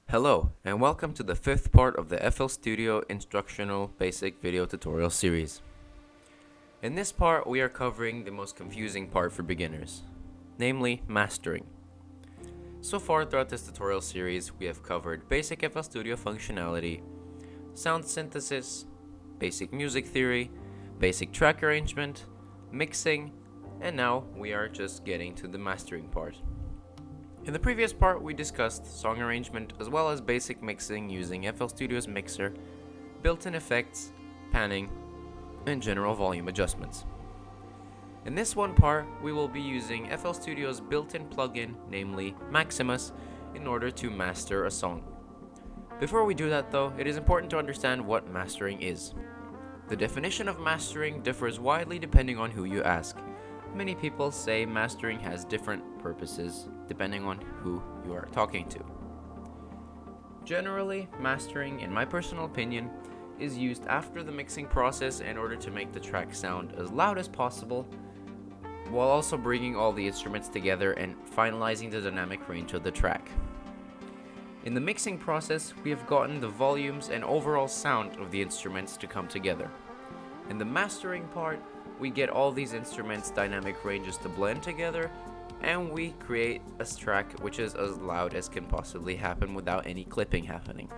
Hello, and welcome to the fifth part of the FL Studio Instructional Basic Video Tutorial Series. In this part, we are covering the most confusing part for beginners, namely mastering. So far throughout this tutorial series, we have covered basic FL Studio functionality, sound synthesis, basic music theory, basic track arrangement, mixing, and now we are just getting to the mastering part. In the previous part, we discussed song arrangement as well as basic mixing using FL Studio's mixer, built-in effects, panning, and general volume adjustments. In this one part, we will be using FL Studio's built-in plugin, namely Maximus, in order to master a song. Before we do that though, it is important to understand what mastering is. The definition of mastering differs widely depending on who you ask. Many people say mastering has different purposes depending on who you are talking to. Generally, mastering, in my personal opinion, is used after the mixing process in order to make the track sound as loud as possible, while also bringing all the instruments together and finalizing the dynamic range of the track. In the mixing process, we have gotten the volumes and overall sound of the instruments to come together. In the mastering part, we get all these instruments' dynamic ranges to blend together, and we create a track which is as loud as can possibly happen without any clipping happening.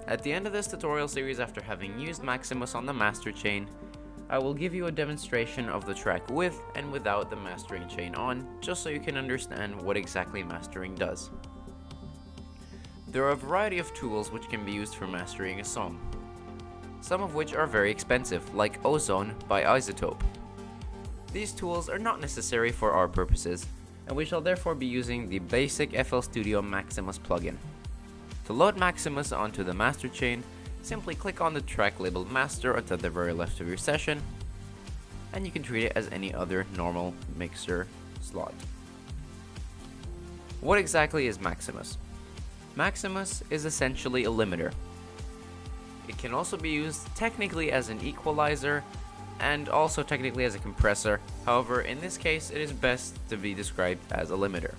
At the end of this tutorial series, after having used Maximus on the master chain, I will give you a demonstration of the track with and without the mastering chain on, just so you can understand what exactly mastering does. There are a variety of tools which can be used for mastering a song, some of which are very expensive, like Ozone by Isotope. These tools are not necessary for our purposes, and we shall therefore be using the basic FL Studio Maximus plugin. To load Maximus onto the master chain, simply click on the track labeled Master at the very left of your session, and you can treat it as any other normal mixer slot. What exactly is Maximus? Maximus is essentially a limiter. It can also be used technically as an equalizer and also technically as a compressor. However, in this case, it is best to be described as a limiter.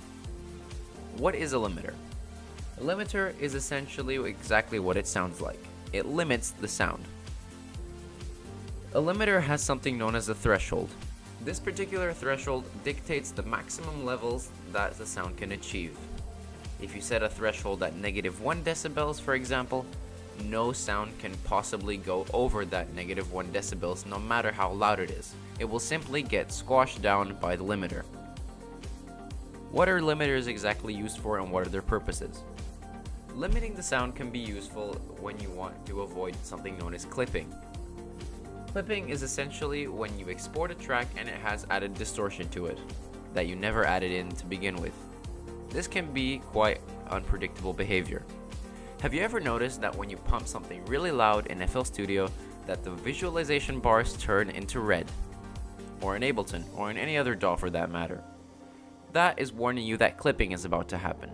What is a limiter? A limiter is essentially exactly what it sounds like. It limits the sound. A limiter has something known as a threshold. This particular threshold dictates the maximum levels that the sound can achieve. If you set a threshold at -1 decibels, for example, no sound can possibly go over that -1 decibels no matter how loud it is. It will simply get squashed down by the limiter. What are limiters exactly used for and what are their purposes? Limiting the sound can be useful when you want to avoid something known as clipping. Clipping is essentially when you export a track and it has added distortion to it that you never added in to begin with. This can be quite unpredictable behavior. Have you ever noticed that when you pump something really loud in FL Studio that the visualization bars turn into red? Or in Ableton, or in any other DAW for that matter. That is warning you that clipping is about to happen.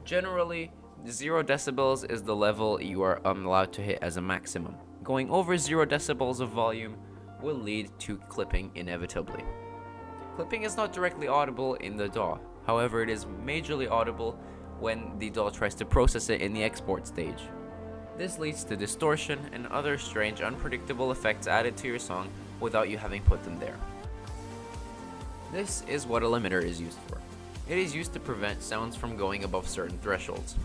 Generally, 0 decibels is the level you are allowed to hit as a maximum. Going over 0 decibels of volume will lead to clipping inevitably. Clipping is not directly audible in the DAW, however it is majorly audible when the DAW tries to process it in the export stage. This leads to distortion and other strange unpredictable effects added to your song without you having put them there. This is what a limiter is used for. It is used to prevent sounds from going above certain thresholds.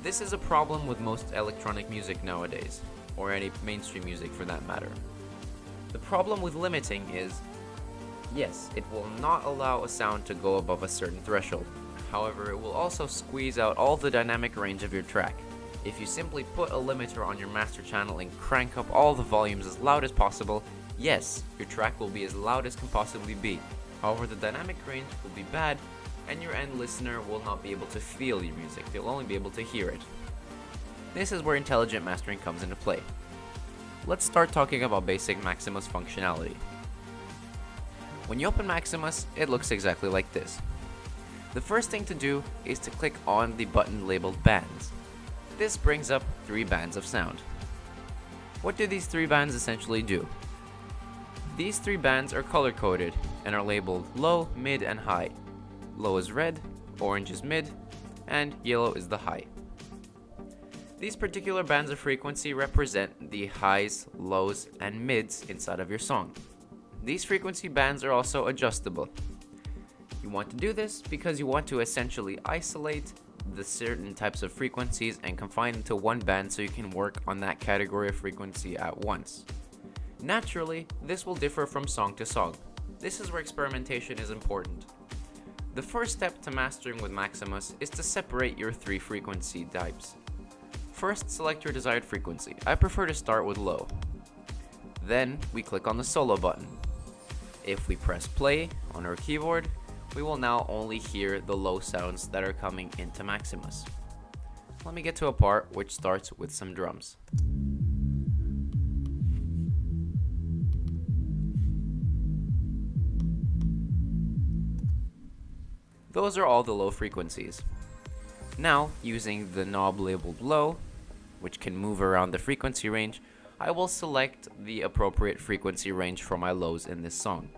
This is a problem with most electronic music nowadays, or any mainstream music for that matter. The problem with limiting is, yes, it will not allow a sound to go above a certain threshold. However, it will also squeeze out all the dynamic range of your track. If you simply put a limiter on your master channel and crank up all the volumes as loud as possible, yes, your track will be as loud as can possibly be. However, the dynamic range will be bad, and your end listener will not be able to feel your music, they'll only be able to hear it. This is where intelligent mastering comes into play. Let's start talking about basic Maximus functionality. When you open Maximus, it looks exactly like this. The first thing to do is to click on the button labeled bands. This brings up 3 bands of sound. What do these 3 bands essentially do? These 3 bands are color coded and are labeled low, mid, and high. Low is red, orange is mid, and yellow is the high. These particular bands of frequency represent the highs, lows, and mids inside of your song. These frequency bands are also adjustable. You want to do this because you want to essentially isolate the certain types of frequencies and confine them to one band so you can work on that category of frequency at once. Naturally, this will differ from song to song. This is where experimentation is important. The first step to mastering with Maximus is to separate your three frequency types. First, select your desired frequency. I prefer to start with low. Then, we click on the solo button. If we press play on our keyboard, we will now only hear the low sounds that are coming into Maximus. Let me get to a part which starts with some drums. Those are all the low frequencies. Now, using the knob labeled low, which can move around the frequency range, I will select the appropriate frequency range for my lows in this song.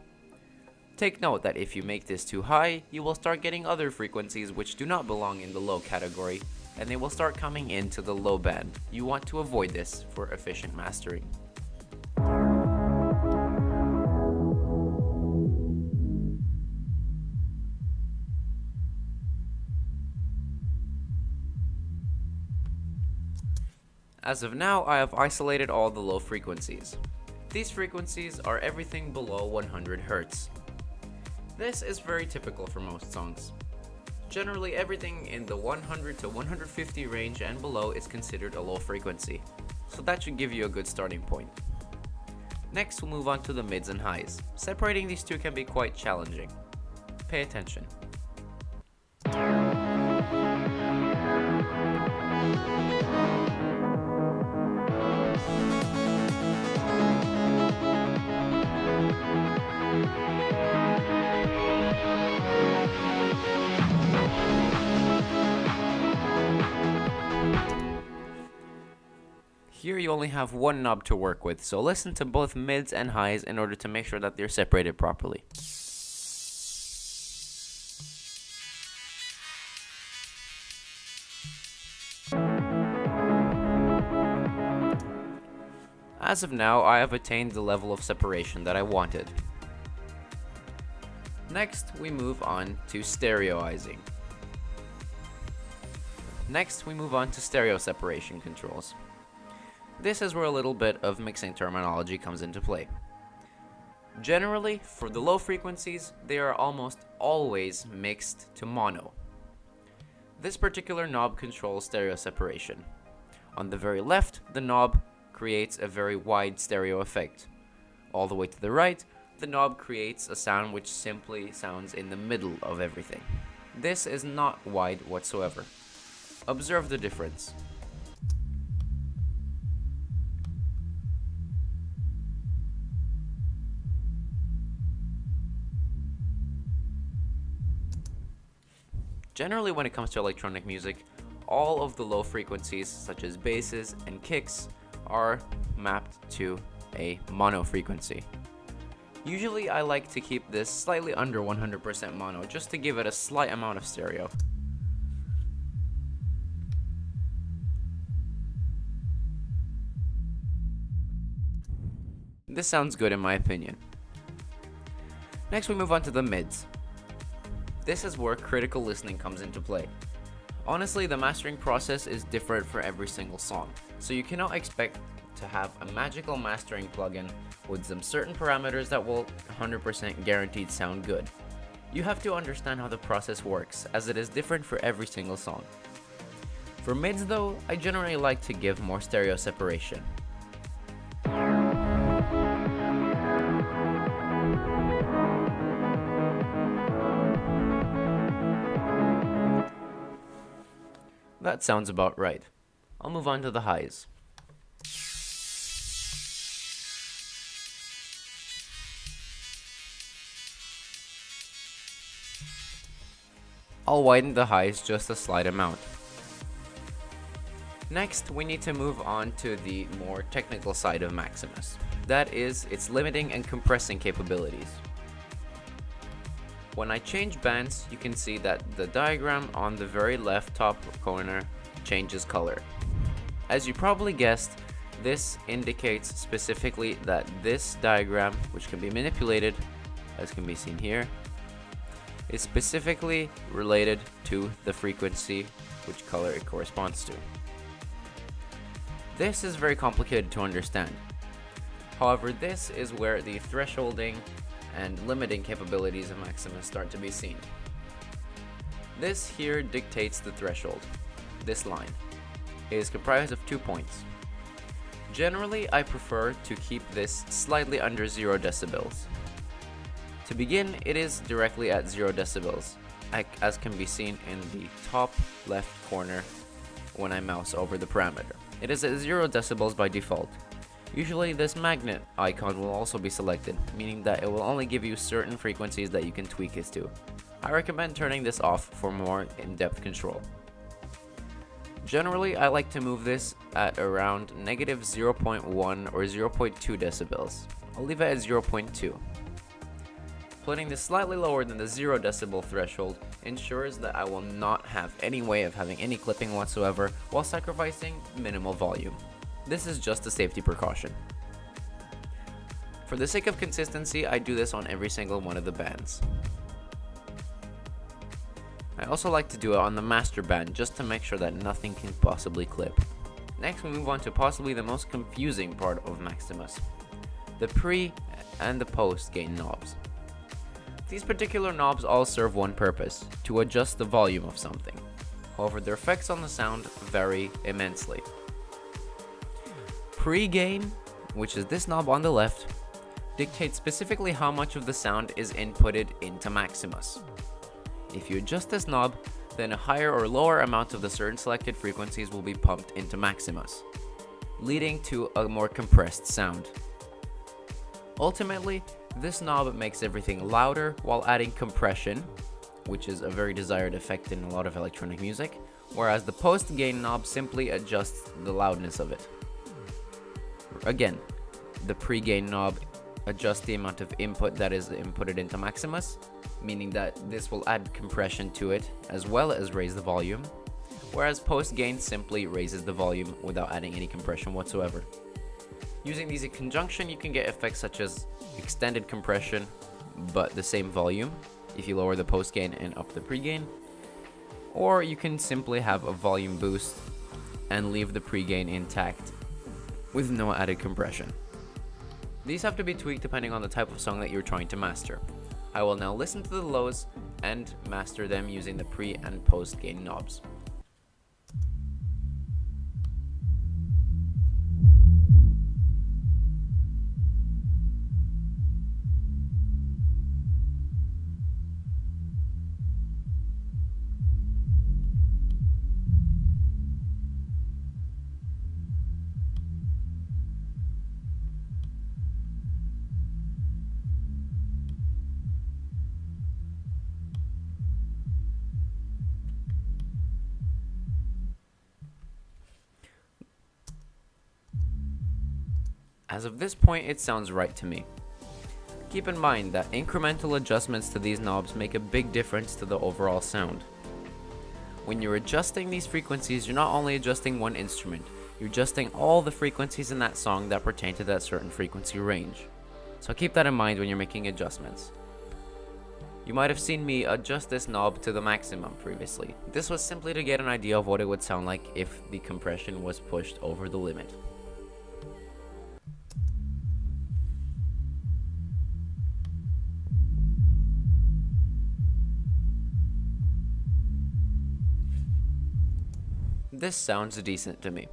Take note that if you make this too high, you will start getting other frequencies which do not belong in the low category, and they will start coming into the low band. You want to avoid this for efficient mastering. As of now, I have isolated all the low frequencies. These frequencies are everything below 100 Hz. This is very typical for most songs. Generally, everything in the 100 to 150 range and below is considered a low frequency, so that should give you a good starting point. Next, we'll move on to the mids and highs. Separating these two can be quite challenging. Pay attention. Here you only have one knob to work with, so listen to both mids and highs in order to make sure that they're separated properly. As of now, I have attained the level of separation that I wanted. Next, we move on to stereoizing. Next, we move on to stereo separation controls. This is where a little bit of mixing terminology comes into play. Generally, for the low frequencies, they are almost always mixed to mono. This particular knob controls stereo separation. On the very left, the knob creates a very wide stereo effect. All the way to the right, the knob creates a sound which simply sounds in the middle of everything. This is not wide whatsoever. Observe the difference. Generally, when it comes to electronic music, all of the low frequencies, such as basses and kicks, are mapped to a mono frequency. Usually, I like to keep this slightly under 100% mono, just to give it a slight amount of stereo. This sounds good in my opinion. Next, we move on to the mids. This is where critical listening comes into play. Honestly, the mastering process is different for every single song, so you cannot expect to have a magical mastering plugin with some certain parameters that will 100% guaranteed sound good. You have to understand how the process works, as it is different for every single song. For mids though, I generally like to give more stereo separation. That sounds about right. I'll move on to the highs. I'll widen the highs just a slight amount. Next, we need to move on to the more technical side of Maximus. That is, its limiting and compressing capabilities. When I change bands, you can see that the diagram on the very left top corner changes color. As you probably guessed, this indicates specifically that this diagram, which can be manipulated, as can be seen here, is specifically related to the frequency which color it corresponds to. This is very complicated to understand. However, this is where the thresholding and limiting capabilities of Maximus start to be seen. This here dictates the threshold. This line is comprised of 2 points. Generally, I prefer to keep this slightly under 0 decibels. To begin, it is directly at 0 decibels, as can be seen in the top left corner when I mouse over the parameter. It is at 0 decibels by default. Usually this magnet icon will also be selected, meaning that it will only give you certain frequencies that you can tweak it to. I recommend turning this off for more in-depth control. Generally, I like to move this at around negative 0.1 or 0.2 decibels. I'll leave it at 0.2. Putting this slightly lower than the 0 decibel threshold ensures that I will not have any way of having any clipping whatsoever while sacrificing minimal volume. This is just a safety precaution. For the sake of consistency, I do this on every single one of the bands. I also like to do it on the master band just to make sure that nothing can possibly clip. Next, we move on to possibly the most confusing part of Maximus, the pre and the post gain knobs. These particular knobs all serve one purpose, to adjust the volume of something. However, their effects on the sound vary immensely. Pre-gain, which is this knob on the left, dictates specifically how much of the sound is inputted into Maximus. If you adjust this knob, then a higher or lower amount of the certain selected frequencies will be pumped into Maximus, leading to a more compressed sound. Ultimately, this knob makes everything louder while adding compression, which is a very desired effect in a lot of electronic music, whereas the post-gain knob simply adjusts the loudness of it. Again, the pre-gain knob adjusts the amount of input that is inputted into Maximus, meaning that this will add compression to it as well as raise the volume, whereas post-gain simply raises the volume without adding any compression whatsoever. Using these in conjunction, you can get effects such as extended compression, but the same volume, if you lower the post-gain and up the pre-gain, or you can simply have a volume boost and leave the pre-gain intact with no added compression. These have to be tweaked depending on the type of song that you're trying to master. I will now listen to the lows and master them using the pre and post gain knobs. As of this point, it sounds right to me. Keep in mind that incremental adjustments to these knobs make a big difference to the overall sound. When you're adjusting these frequencies, you're not only adjusting one instrument, you're adjusting all the frequencies in that song that pertain to that certain frequency range. So keep that in mind when you're making adjustments. You might have seen me adjust this knob to the maximum previously. This was simply to get an idea of what it would sound like if the compression was pushed over the limit. This sounds decent to me.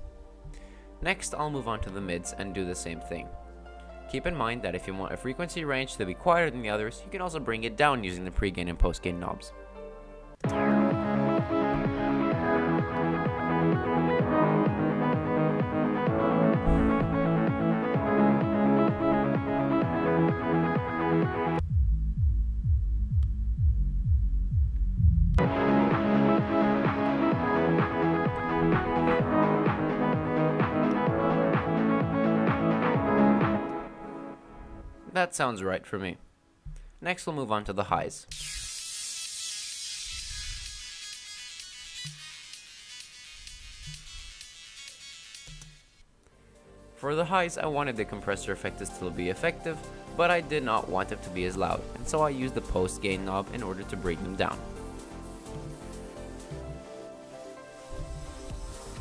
Next, I'll move on to the mids and do the same thing. Keep in mind that if you want a frequency range to be quieter than the others, you can also bring it down using the pre-gain and post-gain knobs. That sounds right for me. Next, we'll move on to the highs. For the highs, I wanted the compressor effect to still be effective, but I did not want it to be as loud, and so I used the PostGame knob in order to bring them down.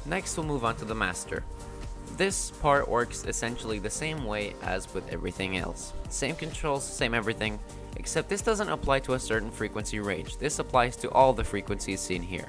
Next, we'll move on to the master. This part works essentially the same way as with everything else. Same controls, same everything, except this doesn't apply to a certain frequency range. This applies to all the frequencies seen here.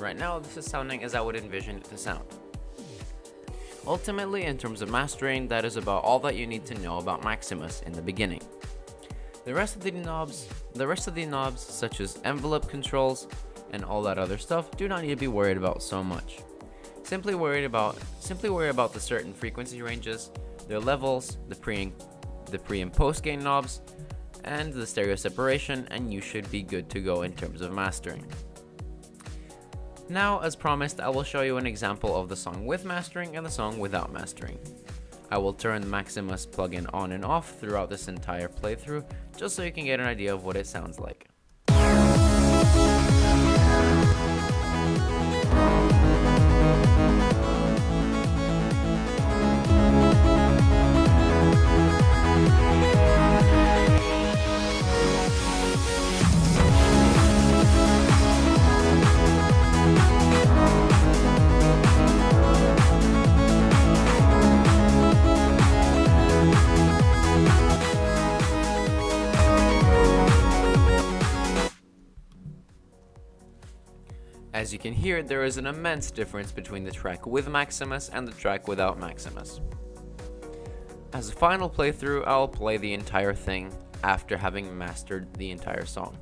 Right now, this is sounding as I would envision it to sound. Ultimately, in terms of mastering, that is about all that you need to know about Maximus in the beginning. The rest of the knobs, such as envelope controls and all that other stuff, do not need to be worried about so much. Simply worry about the certain frequency ranges, their levels, the pre and post gain knobs, and the stereo separation, and you should be good to go in terms of mastering. Now, as promised, I will show you an example of the song with mastering and the song without mastering. I will turn the Maximus plugin on and off throughout this entire playthrough, just so you can get an idea of what it sounds like. As you can hear, there is an immense difference between the track with Maximus and the track without Maximus. As a final playthrough, I'll play the entire thing after having mastered the entire song.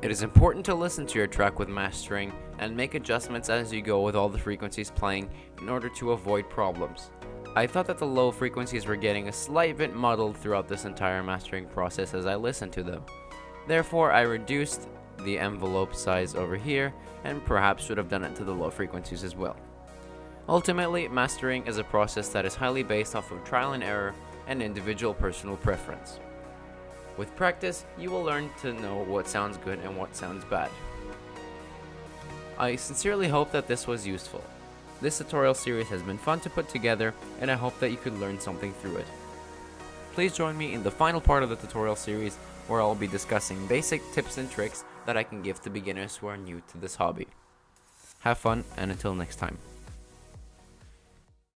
It is important to listen to your track with mastering and make adjustments as you go with all the frequencies playing in order to avoid problems. I thought that the low frequencies were getting a slight bit muddled throughout this entire mastering process as I listened to them. Therefore, I reduced the envelope size over here and perhaps should have done it to the low frequencies as well. Ultimately, mastering is a process that is highly based off of trial and error and individual personal preference. With practice, you will learn to know what sounds good and what sounds bad. I sincerely hope that this was useful. This tutorial series has been fun to put together, and I hope that you could learn something through it. Please join me in the final part of the tutorial series, where I will be discussing basic tips and tricks that I can give to beginners who are new to this hobby. Have fun, and until next time.